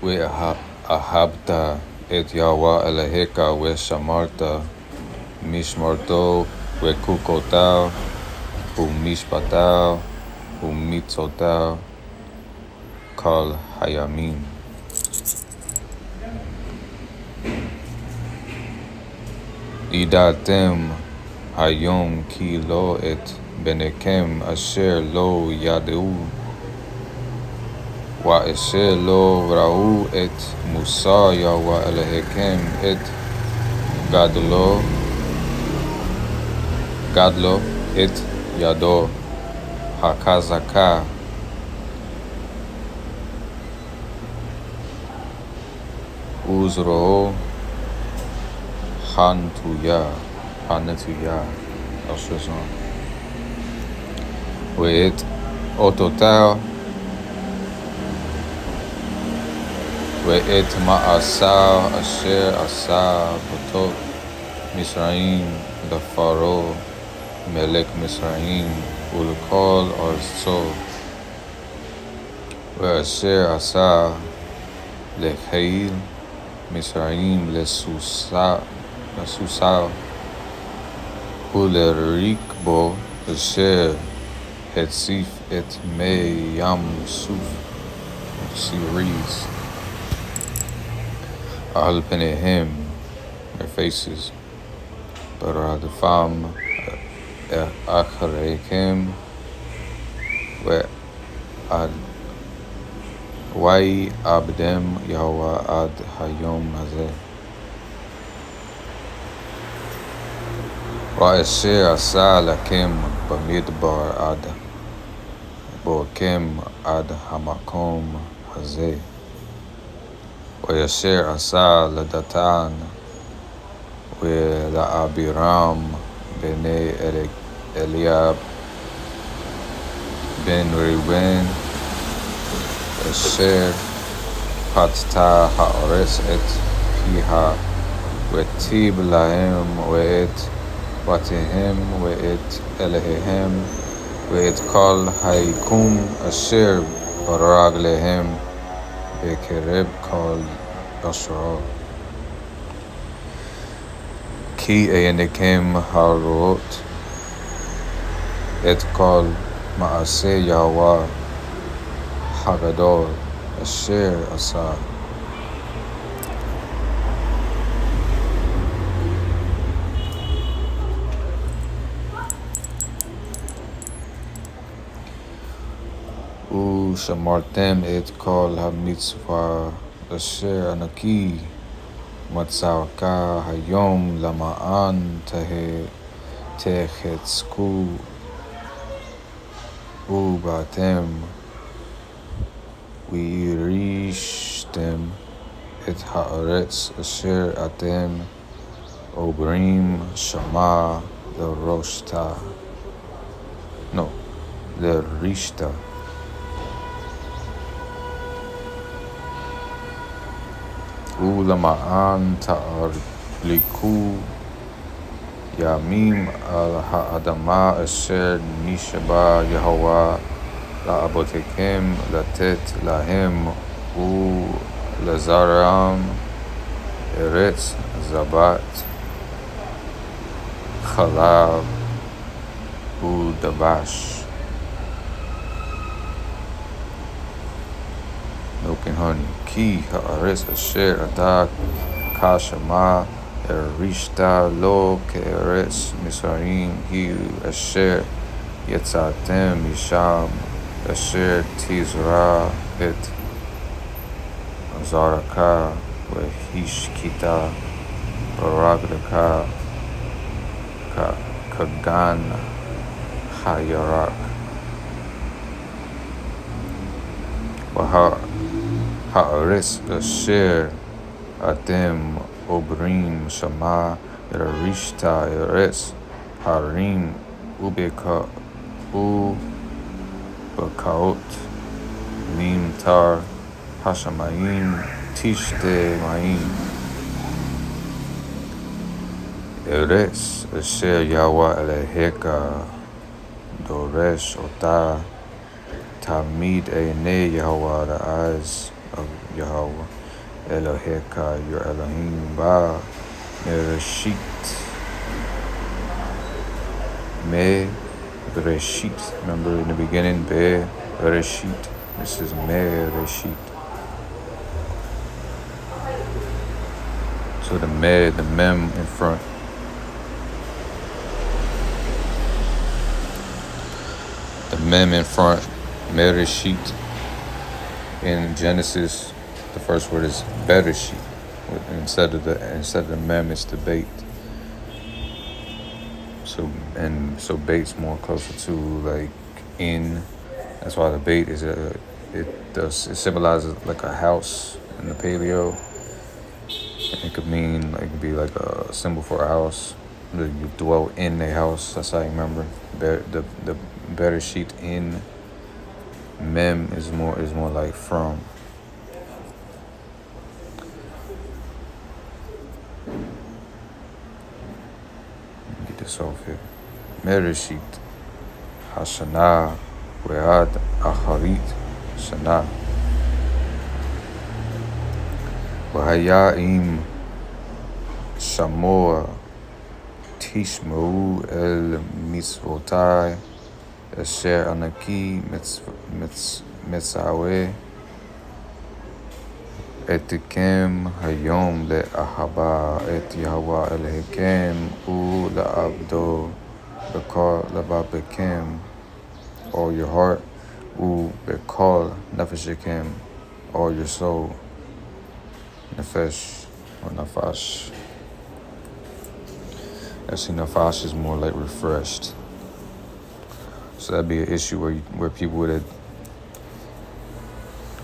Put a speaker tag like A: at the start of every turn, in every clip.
A: ואהבת את יהוה אלוהיך ושמרת משמרתו וחוקותיו ומשפטיו ומצוותיו כל הימים. ידעתם היום כי לא את בניכם אשר לא ידעו ואשר לא ראו את מוסר יהוה אלוהיכם את גדלו את ידו החזקה וזרועו הנטויה ואת אותותיו ואת מעשיו אשר עשה בתוך מצרים לפרעה מלך מצרים ולכל ארצו ואשר עשה לחיל מצרים לסוסיו ולרכבו אשר הציף את מי ים סוף סיריס על פניהם their faces ברדפם אחריכם ויעבדם יהוה עד היום הזה. ואשר עשה לכם במדבר עד בואכם עד המקום הזה. ואשר עשה לדתן ולאבירם בני אליאב בן ראובן אשר פתתה הארץ את פיה וטיב להם ואת בתיהם ואת אלוהיהם ואת כל היקום אשר ברגליהם בקרב כל ישראל. כי עיניכם הרואות את כל מעשה יהוה הגדול אשר עשה. ושמרתם את כל המצווה אשר אנוכי מצווך היום למען תחזקו ובאתם וירשתם את הארץ אשר אתם עוברים שמה לרשתה. ולמען תארליקו ימים על האדמה אשר נשבע יהוה לאבותיכם לתת להם ולזרעם ארץ זבת חלב ודבש milk and honey. כי הארץ אשר אתה כשמה הרשת לו כארץ מצרים היא אשר יצאתם משם אשר תזרע את זרעך והשקית ברגלך כגן הירק. והארץ אשר אתם עוברים שמה הרשת ארץ הרים ובקעות ממטר השמיים תשתה מים. ארץ אשר יהוה אלוהיך דורש אותה תמיד עיני יהוה רעז Yahweh Eloheka, your Elohim, Ba Mereshit, Me Bereshit. Remember in the beginning, Be Bereshit. This is Mereshit. So the mem in front. The mem in front, Mereshit. In Genesis, the first word is Bereshit. Instead of the mem, it's the bait. So bait's more closer to like in. That's why the bait is it symbolizes like a house in the paleo. It could mean like be like a symbol for a house. You dwell in a house. That's how you remember. The Bereshit in. Mem is more like from. Get this off here. Mereshit Hashana We'ad Acharit Shana V'haya im Shamoa Tishmeu el mitzvotai Asher anaki mitzawe etikem hayom le'ahaba et Yahweh Elohim u la'abdo bekol lebabekem, all your heart, u bekol nefeshekem, all your soul, nefesh or nafash. Actually, nafash is more like refreshed. So that'd be an issue where people would,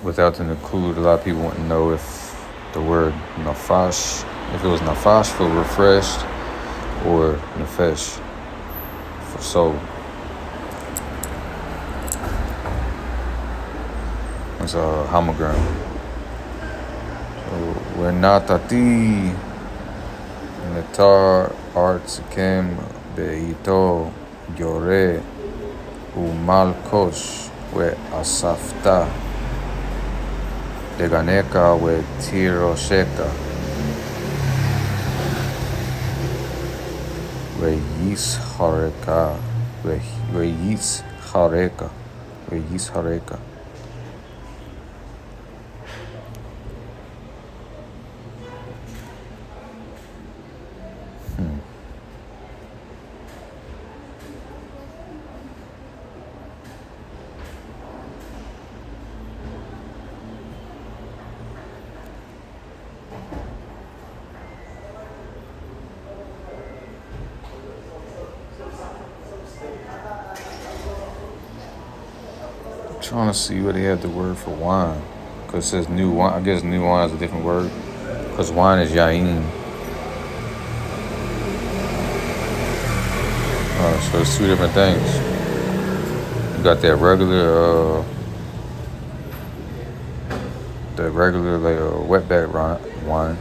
A: without the nakud, a lot of people wouldn't know if the word nafash, if it was nafash for refreshed or nefesh for soul. It's a homogram. So we're natati netar artzikem beito yore umalkosh we asafta deganeka we tirosheka we yishareka we yishareka. Trying to see where they have the word for wine, because it says new wine. I guess new wine is a different word, because wine is yain. So it's two different things. You got that regular like wetback wine,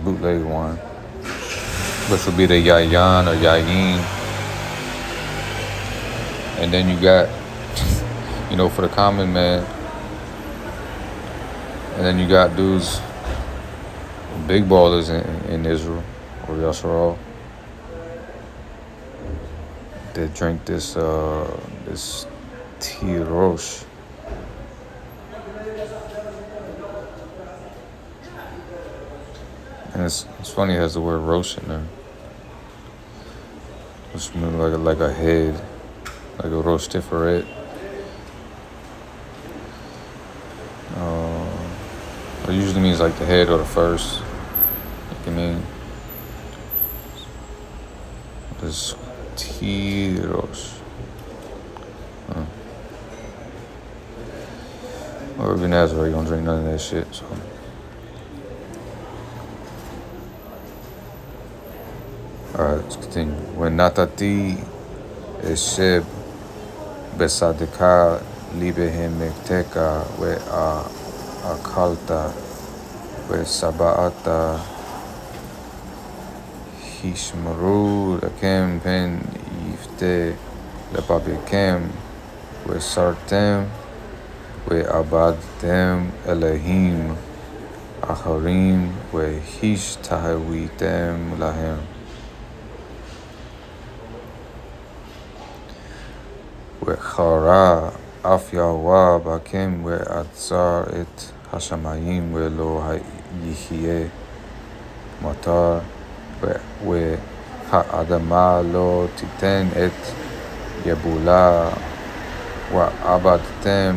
A: bootleg wine, which would be the yayan or yayin, and then you got, for the common man. And then you got dudes, big ballers in Israel or Yisrael, that drink this tirosh. And it's funny, it has the word rosh in there. Which means like a head, like a rosh tiferet. It usually means like the head or the first. It can mean this tirosh. Or even Nazareth, you don't drink none of that shit. So. Alright, let's continue. When natati esheb besadeka libehem mekteka we akalta we sabaata hishmaru lakem pen yifte lepabekem we sartem we abadtem Elohim Acharim v'hishtahawitem lahem. V'chara af Yahweh bakem ve'atzar et hashamayim ve'lo yihyeh matar ve'ha'adama lo titen et yebula va'abadtem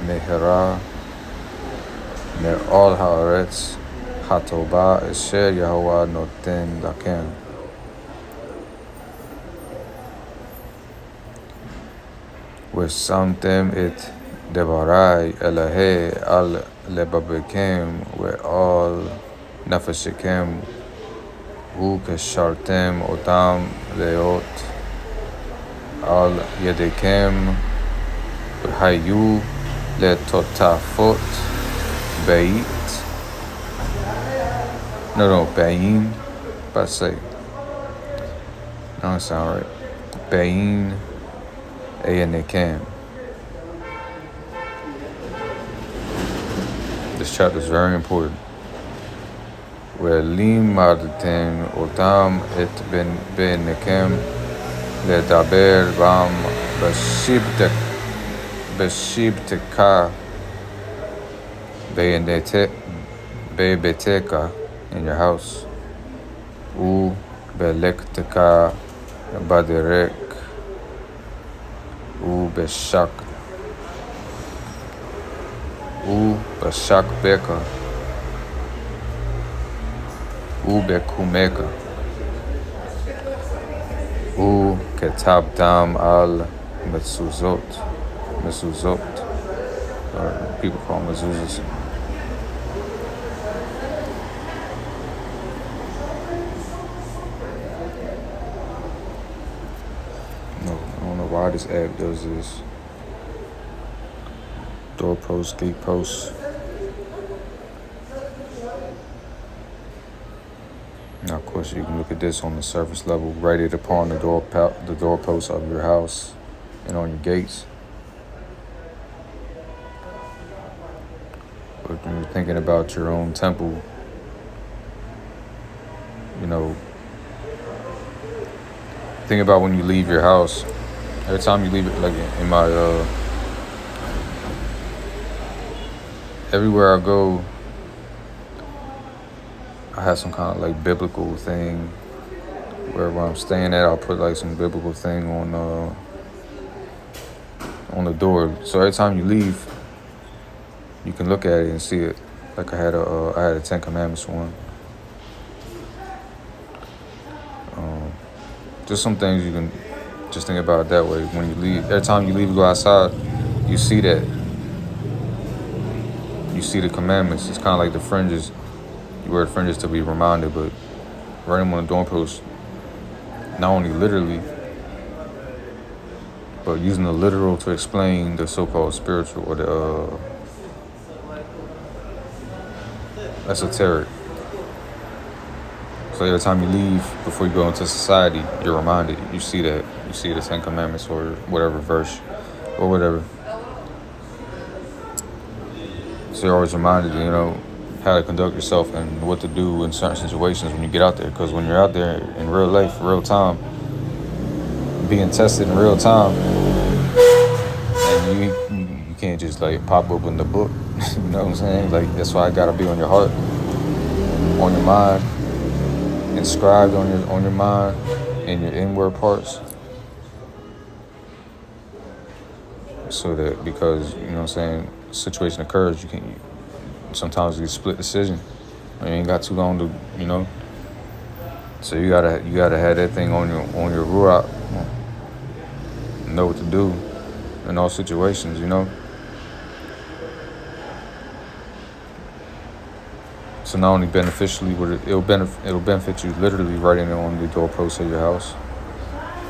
A: mehera me'ol haaretz hatoba asher Yahweh noten lakem. ושמתם את דברי אלוהי על לבבכם ועל נפשכם וקשרתם אותם להיות על ידיכם והיו לטוטפות בית. No, bayin, but say, no, it sound right. Bayin Nekem. This chapter is very important. ולימדתם אותם את בניכם לדבר בם בשבתך בביתך, in your house, ובלכתך בדרך, ובשק בך ובקומך וכתבתם על מזוזות, or people call them mezuzahs. No, I don't know why this app does this. Doorposts, gateposts. Now, of course, you can look at this on the surface level, write it upon the doorposts of your house and on your gates. But when you're thinking about your own temple, you know, think about when you leave your house. Every time you leave it, like in my, everywhere I go, I have some kind of like biblical thing. Wherever I'm staying at, I'll put like some biblical thing on the door. So every time you leave, you can look at it and see it. Like I had a Ten Commandments one. Just some things you can just think about it that way. When you leave, every time you leave to go outside, you see that. You see the commandments. It's kind of like the fringes. You wear the fringes to be reminded, but write them on the doorpost. Not only literally, but using the literal to explain the so-called spiritual or the esoteric. So every time you leave, before you go into society, you're reminded. You see that. You see the Ten Commandments or whatever verse or whatever. So you're always reminded, you know, how to conduct yourself and what to do in certain situations when you get out there. Because when you're out there in real life, real time, being tested in real time, and you can't just like pop open the book. You know what I'm saying? Like, that's why I gotta be on your heart, on your mind, inscribed on your mind and your inward parts. So that, because, you know what I'm saying, situation occurs, you can sometimes you split decision. You ain't got too long to, you know. So you gotta have that thing on your ruach, know what to do in all situations, you know. So not only beneficially, but it'll benefit you literally writing it on the doorpost of your house.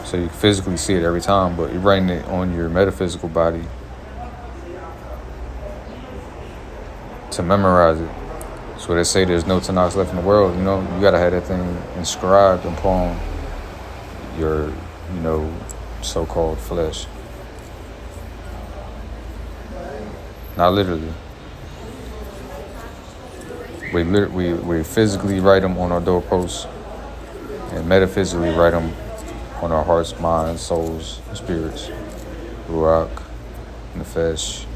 A: So you physically see it every time, but you're writing it on your metaphysical body to memorize it. So they say there's no Tanakh left in the world, you know. You gotta have that thing inscribed upon your, you know, so-called flesh. Not literally. We physically write them on our doorposts, and metaphysically write them on our hearts, minds, souls, spirits, ruach, nefesh,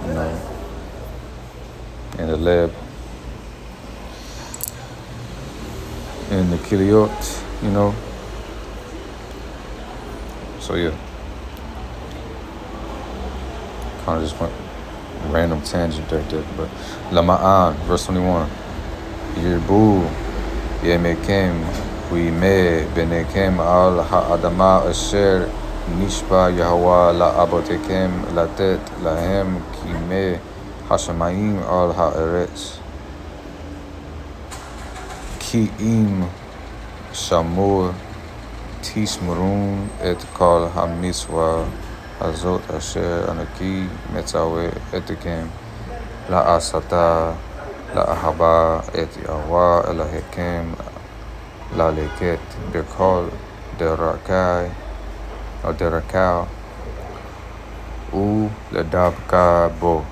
A: you know, and the leb, and the kiliot, you know. So yeah, kind of just went random tangent right there. But Lama'an, verse 21. Yirbu yemekem uime benekem al ha'adama asher nishba Yahweh la'abotekem latet lahem kime hashamayim al ha'eretz ki im shamur תשמרון את כל המצווה הזאת אשר אנוכי מצווה אתכם לעשותה לאהבה את יהוה אלוהיכם ללכת בכל דרכיו ולדבקה בו.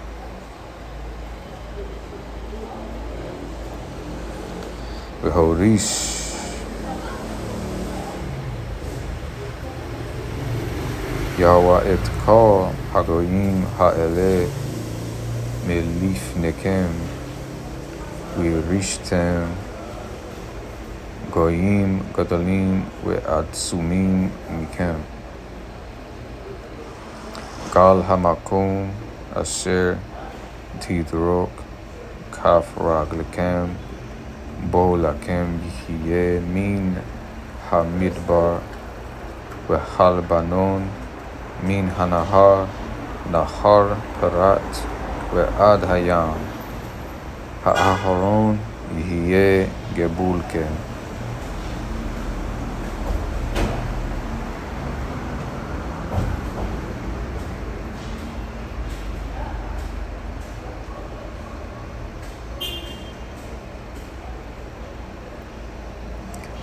A: והוריש יהוה את כל הגויים האלה מלפניכם וירישתם גויים גדולים ועצומים מכם. כל המקום אשר תדרוק כף רגלכם בו לכם יהיה מן המדבר והלבנון מן הנהר נהר פרת ועד הים האחרון יהיה גבולכם.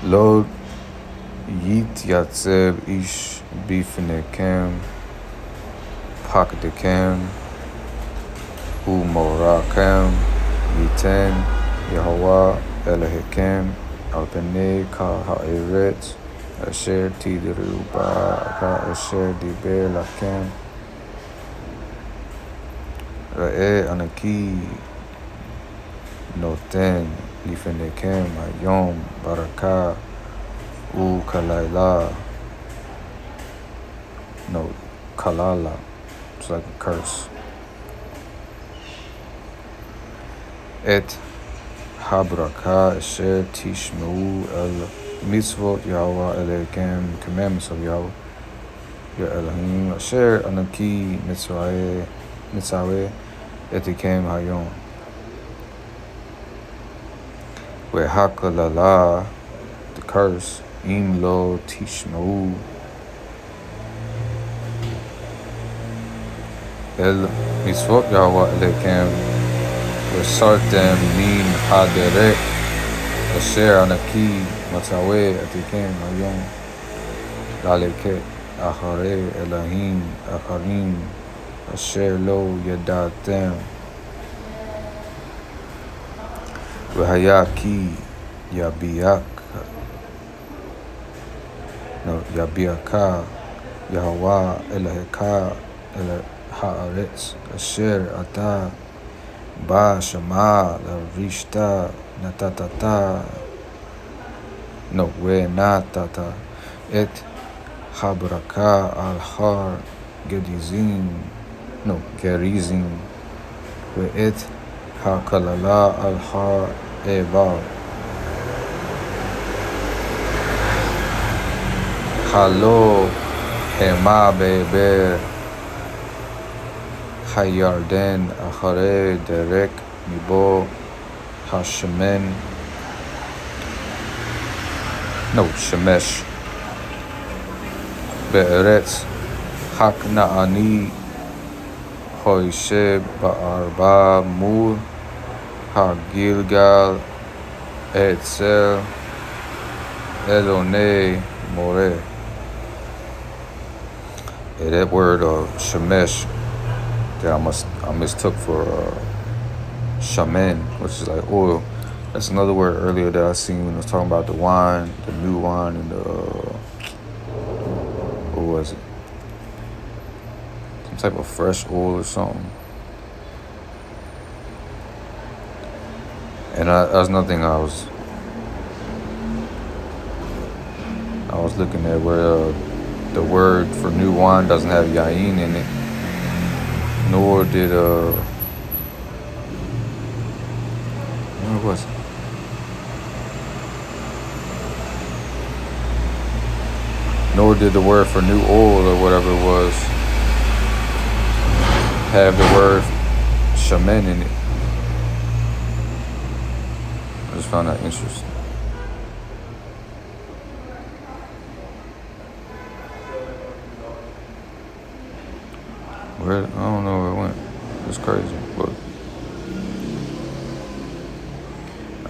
A: לא יתייצב איש בפניכם פקדכם ומוראכם ייתן יהוה אלוהיכם על פני כל הארץ אשר תדרו בה כאשר דיבר לכם. ראה אנוכי נותן לפניכם היום ברכה וכלילה. No, kalala. It's like a curse. את הברכה אשר תשמעו אל מצוות יהוה אלוהיכם, commandments of Yahweh your Elohim, אשר אנוכי מצווה אתכם היום. והקללה, the curse, אם לא תשמעו אל מצוות יהוה אלוהיכם וסרתם מן הדרך אשר אנוכי מצווה אתכם היום ללכת אחרי אלוהים אחרים אשר לא ידעתם. והיה כי יביעך יהוה אלוהיך אל הארץ אשר אתה בה שמע לרשת ונתת את הברכה על הר גריזים ואת הקללה על הר עבר. הלא המה בעבר הירדן אחרי דרך מבוא השמן שמש בארץ הכנעני היושב בארבע מול הגילגל אצל אלוני מורה. That word shemesh that I mistook for shaman, which is like oil. That's another word earlier that I seen when I was talking about the wine, the new wine, and the what was it? Some type of fresh oil or something. And that's nothing I was looking at where the word for new wine doesn't have yain in it, nor did what was it? Nor did the word for new oil or whatever it was have the word shaman in it. I just found that interesting. I don't know where it went. It's crazy, but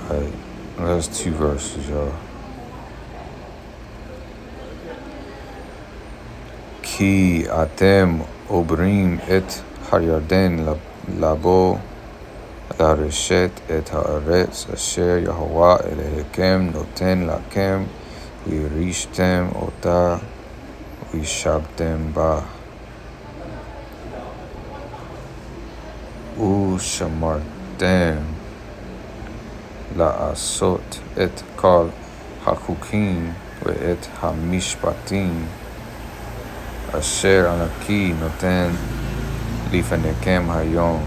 A: alright, that's 2 verses, y'all. Ki atem obrim et hayarden labo lareshet et haaretz asher Yahweh Elohekem noten lakem virishtem ota vishabtem ba. Ushamartem la'asot et kol hachukim ve'et hamishpatim asher anaki noten lifnekem hayom.